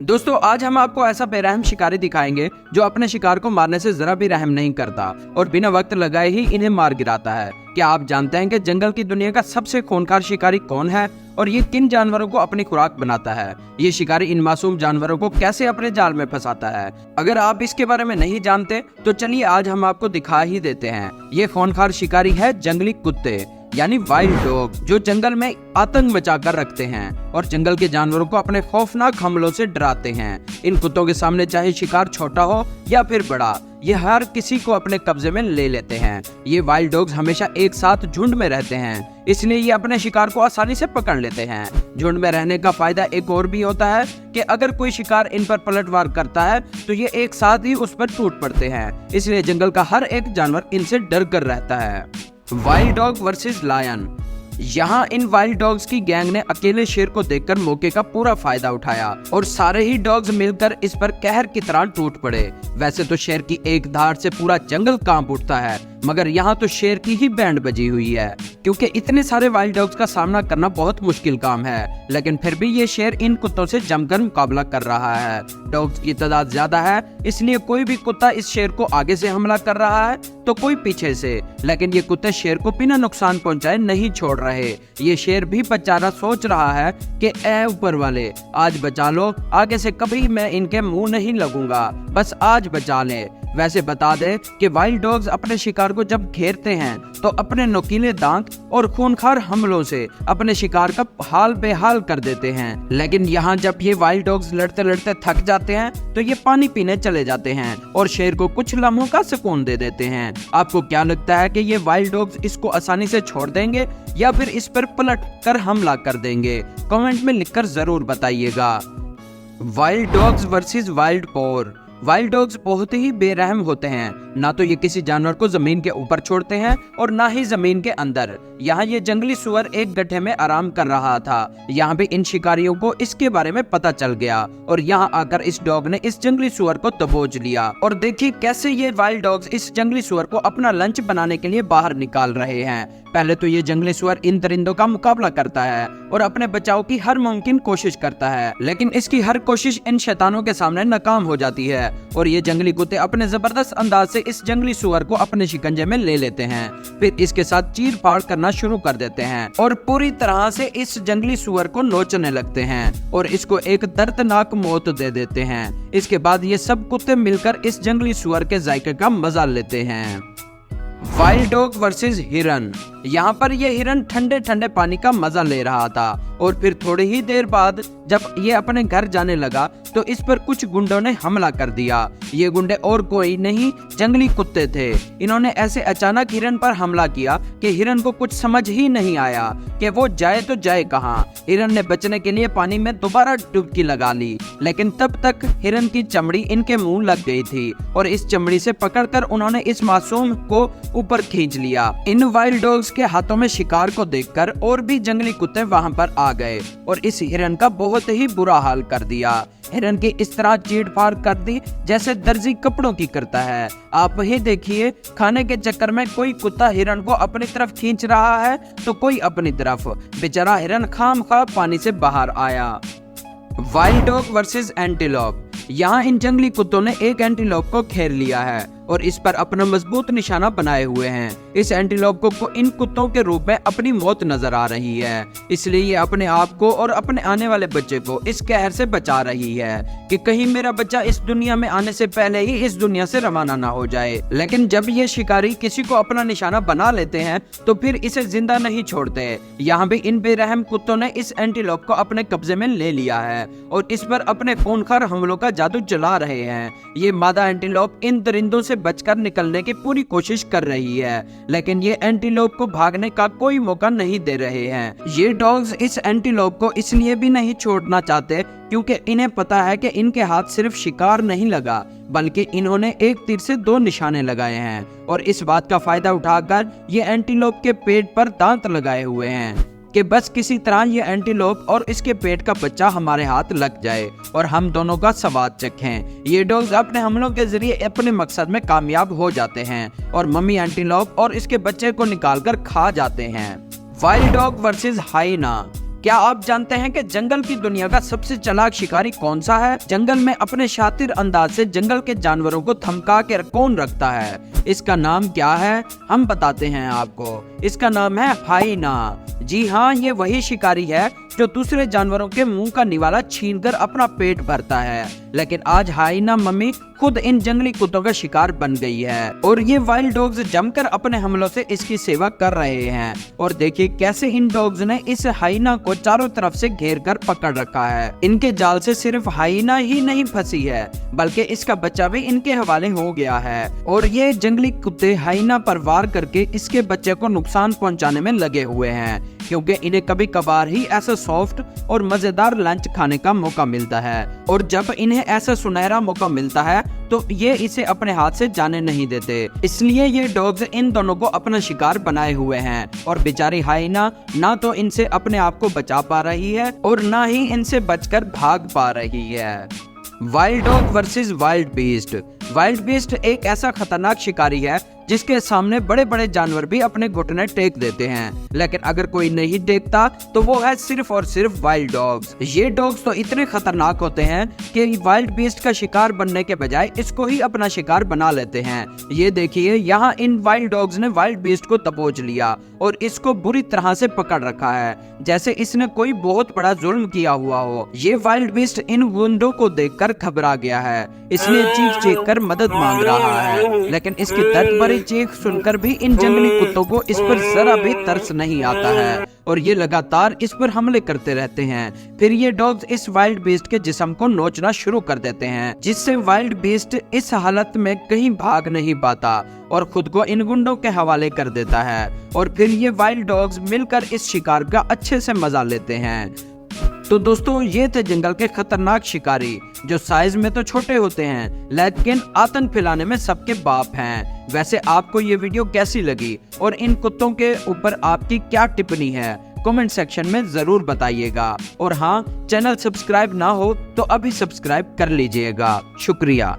दोस्तों आज हम आपको ऐसा बेरहम शिकारी दिखाएंगे जो अपने शिकार को मारने से जरा भी रहम नहीं करता और बिना वक्त लगाए ही इन्हें मार गिराता है। क्या आप जानते हैं कि जंगल की दुनिया का सबसे खूंखार शिकारी कौन है और ये किन जानवरों को अपनी खुराक बनाता है? ये शिकारी इन मासूम जानवरों को कैसे अपने जाल में फंसाता है? अगर आप इसके बारे में नहीं जानते तो चलिए आज हम आपको दिखा ही देते हैं। ये खूंखार शिकारी है जंगली कुत्ते यानी वाइल्ड डॉग, जो जंगल में आतंक मचा कर रखते हैं और जंगल के जानवरों को अपने खौफनाक हमलों से डराते हैं। इन कुत्तों के सामने चाहे शिकार छोटा हो या फिर बड़ा, ये हर किसी को अपने कब्जे में ले लेते हैं। ये वाइल्ड डॉग्स हमेशा एक साथ झुंड में रहते हैं, इसलिए ये अपने शिकार को आसानी से पकड़ लेते हैं। झुंड में रहने का फायदा एक और भी होता है कि अगर कोई शिकार इन पर पलटवार करता है तो ये एक साथ ही उस पर टूट पड़ते हैं, इसलिए जंगल का हर एक जानवर इनसे डर कर रहता है। Wild dog versus lion. यहाँ इन वाइल्ड डॉग्स की गैंग ने अकेले शेर को देखकर मौके का पूरा फायदा उठाया और सारे ही डॉग्स मिलकर इस पर कहर की तरह टूट पड़े। वैसे तो शेर की एक धार से पूरा जंगल कांप उठता है, मगर यहाँ तो शेर की ही बैंड बजी हुई है, क्योंकि इतने सारे वाइल्ड डॉग्स का सामना करना बहुत मुश्किल काम है। लेकिन फिर भी ये शेर इन कुत्तों से जमकर मुकाबला कर रहा है। डॉग्स की तादाद ज्यादा है, इसलिए कोई भी कुत्ता इस शेर को आगे से हमला कर रहा है तो कोई पीछे से, लेकिन ये कुत्ते शेर को बिना नुकसान पहुंचाए नहीं छोड़ रहे। ये शेर भी बेचारा सोच रहा है कि ऐ ऊपर वाले आज बचा लो, आगे से कभी मैं इनके मुंह नहीं लगूंगा, बस आज बचा ले। वैसे बता दे कि वाइल्ड डॉग्स अपने शिकार को जब घेरते हैं तो अपने नुकीले दांत और खूंखार हमलों से अपने शिकार का हाल बेहाल कर देते हैं। लेकिन यहाँ जब ये वाइल्ड डॉग्स लड़ते लड़ते थक जाते हैं तो ये पानी पीने चले जाते हैं और शेर को कुछ लम्हों का सुकून दे देते हैं। आपको क्या लगता है कि ये वाइल्ड डॉग्स इसको आसानी से छोड़ देंगे या फिर इस पर पलट कर हमला कर देंगे? कमेंट में लिखकर जरूर बताइएगा। Wild dogs versus wild boar. Wild dogs बहुत ही बेरहम होते हैं, ना तो ये किसी जानवर को जमीन के ऊपर छोड़ते हैं और ना ही जमीन के अंदर। यहाँ ये जंगली सुअर एक गड्ढे में आराम कर रहा था, यहाँ भी इन शिकारियों को इसके बारे में पता चल गया और यहाँ आकर इस डॉग ने इस जंगली सुअर को दबोच लिया। और देखिए कैसे ये वाइल्ड डॉग्स इस जंगली सुअर को अपना लंच बनाने के लिए बाहर निकाल रहे हैं। पहले तो ये जंगली सुअर इन दरिंदों का मुकाबला करता है और अपने बचाव की हर मुमकिन कोशिश करता है, लेकिन इसकी हर कोशिश इन शैतानों के सामने नाकाम हो जाती है और ये जंगली कुत्ते अपने जबरदस्त अंदाज से इस जंगली सुअर को अपने शिकंजे में ले लेते हैं, फिर इसके साथ चीर फाड़ करना शुरू कर देते हैं और पूरी तरह से इस जंगली सुअर को नोचने लगते हैं और इसको एक दर्दनाक मौत दे देते हैं। इसके बाद ये सब कुत्ते मिलकर इस जंगली सुअर के जायके का मजा लेते हैं। वाइल्ड डॉग वर्सेस हिरन। यहाँ पर ये हिरन ठंडे ठंडे पानी का मजा ले रहा था और फिर थोड़ी ही देर बाद जब ये अपने घर जाने लगा तो इस पर कुछ गुंडों ने हमला कर दिया। ये गुंडे और कोई नहीं जंगली कुत्ते थे। इन्होंने ऐसे अचानक हिरन पर हमला किया कि हिरन को कुछ समझ ही नहीं आया कि वो जाए तो जाए कहाँ। हिरन ने बचने के लिए पानी में दोबारा डुबकी लगा ली, लेकिन तब तक हिरन की चमड़ी इनके मुंह लग गई थी और इस चमड़ी से पकड़कर उन्होंने इस मासूम को ऊपर खींच लिया। इन वाइल्ड डॉग्स के हाथों में शिकार को देखकर और भी जंगली कुत्ते वहां पर आ गए और इस हिरन का बहुत ही बुरा हाल कर दिया। हिरन की इस तरह चीड़-फाड़ कर दी जैसे दर्जी कपड़ों की करता है। आप ही देखिए, खाने के चक्कर में कोई कुत्ता हिरन को अपनी तरफ खींच रहा है तो कोई अपनी तरफ। बेचारा हिरन खामखा पानी से बाहर आया। Wild dog versus antelope. यहाँ इन जंगली कुत्तों ने एक एंटीलोप को घेर लिया है और इस पर अपना मजबूत निशाना बनाए हुए हैं। इस एंटीलोप को इन कुत्तों के रूप में अपनी मौत नजर आ रही है, इसलिए ये अपने आप को और अपने आने वाले बच्चे को इस कहर से बचा रही है कि कहीं मेरा बच्चा इस दुनिया में आने से पहले ही इस दुनिया से रवाना ना हो जाए। लेकिन जब ये शिकारी किसी को अपना निशाना बना लेते हैं तो फिर इसे जिंदा नहीं छोड़ते। यहाँ भी इन बेरहम कुत्तों ने इस एंटीलोप को अपने कब्जे में ले लिया है और इस पर अपने खूंखार हमलों का जादू चला रहे हैं। ये मादा एंटीलोप इन दरिंदों से बचकर निकलने की पूरी कोशिश कर रही है, लेकिन ये एंटीलोप को भागने का कोई मौका नहीं दे रहे हैं। ये डॉग्स इस एंटीलोप को इसलिए भी नहीं छोड़ना चाहते क्योंकि इन्हें पता है कि इनके हाथ सिर्फ शिकार नहीं लगा, बल्कि इन्होंने एक तीर से दो निशाने लगाए हैं और इस बात का फायदा उठाकर ये एंटीलोप के पेट पर दांत लगाए हुए हैं कि बस किसी तरह ये एंटीलोप और इसके पेट का बच्चा हमारे हाथ लग जाए और हम दोनों का स्वाद चखें। ये डॉग्स अपने हमलों के जरिए अपने मकसद में कामयाब हो जाते हैं और मम्मी एंटीलोप और इसके बच्चे को निकालकर खा जाते हैं। Wild dog versus hyena. क्या आप जानते हैं कि जंगल की दुनिया का सबसे चालाक शिकारी कौन सा है? जंगल में अपने शातिर अंदाज से जंगल के जानवरों को थमका कर कौन रखता है? इसका नाम क्या है? हम बताते हैं आपको। इसका नाम है हाइना। जी हाँ, ये वही शिकारी है जो दूसरे जानवरों के मुंह का निवाला छीनकर अपना पेट भरता है। लेकिन आज हाइना मम्मी खुद इन जंगली कुत्तों का शिकार बन गई है और ये वाइल्ड डॉग्स जमकर अपने हमलों से इसकी सेवा कर रहे हैं। और देखिए कैसे इन डॉग्स ने इस हाइना को चारों तरफ से घेर कर पकड़ रखा है। इनके जाल से सिर्फ हाइना ही नहीं फंसी है बल्कि इसका बच्चा भी इनके हवाले हो गया है। और ये जंगली कुत्ते हाइना पर वार करके इसके बच्चे को नुकसान पहुंचाने में लगे हुए हैं, क्योंकि इन्हें कभी कभार ही ऐसा सॉफ्ट और मजेदार लंच खाने का मौका मिलता है। और जब इन्हें ऐसा सुनहरा मौका मिलता है तो ये इसे अपने हाथ से जाने नहीं देते। इसलिए ये डॉग्स इन दोनों को अपना शिकार बनाए हुए हैं। और बेचारी हाइना ना तो इनसे अपने आप को बचा पा रही है और ना ही इनसे बचकर भाग पा रही है। Wild dog versus wild beast. Wild beast एक ऐसा खतरनाक शिकारी है जिसके सामने बड़े बड़े जानवर भी अपने घुटने टेक देते हैं, लेकिन अगर कोई नहीं टेकता तो वो है सिर्फ और सिर्फ वाइल्ड डॉग्स। ये डॉग्स तो इतने खतरनाक होते हैं कि वाइल्ड बीस्ट का शिकार बनने के बजाय इसको ही अपना शिकार बना लेते हैं। ये देखिए, यहाँ इन वाइल्ड डॉग्स ने वाइल्ड बीस्ट को दबोच लिया और इसको बुरी तरह से पकड़ रखा है, जैसे इसने कोई बहुत बड़ा जुल्म किया हुआ हो। ये वाइल्ड बीस्ट इन गुंडों को देखकर घबरा गया है, इसलिए चीख चीख कर मदद मांग रहा है। लेकिन इसकी दर्द भरी चीख सुनकर भी इन जंगली कुत्तों को इस पर जरा भी तरस नहीं आता है और ये लगातार इस पर हमले करते रहते हैं। फिर ये डॉग्स इस वाइल्ड बीस्ट के जिस्म को नोचना शुरू कर देते हैं, जिससे वाइल्ड बीस्ट इस हालत में कहीं भाग नहीं पाता और खुद को इन गुंडों के हवाले कर देता है। और फिर ये वाइल्ड डॉग्स मिलकर इस शिकार का अच्छे से मजा लेते हैं। तो दोस्तों, ये थे जंगल के खतरनाक शिकारी जो साइज में तो छोटे होते हैं लेकिन आतंक फैलाने में सबके बाप हैं। वैसे आपको ये वीडियो कैसी लगी और इन कुत्तों के ऊपर आपकी क्या टिप्पणी है? कमेंट सेक्शन में जरूर बताइएगा। और हाँ, चैनल सब्सक्राइब ना हो तो अभी सब्सक्राइब कर लीजिएगा। शुक्रिया।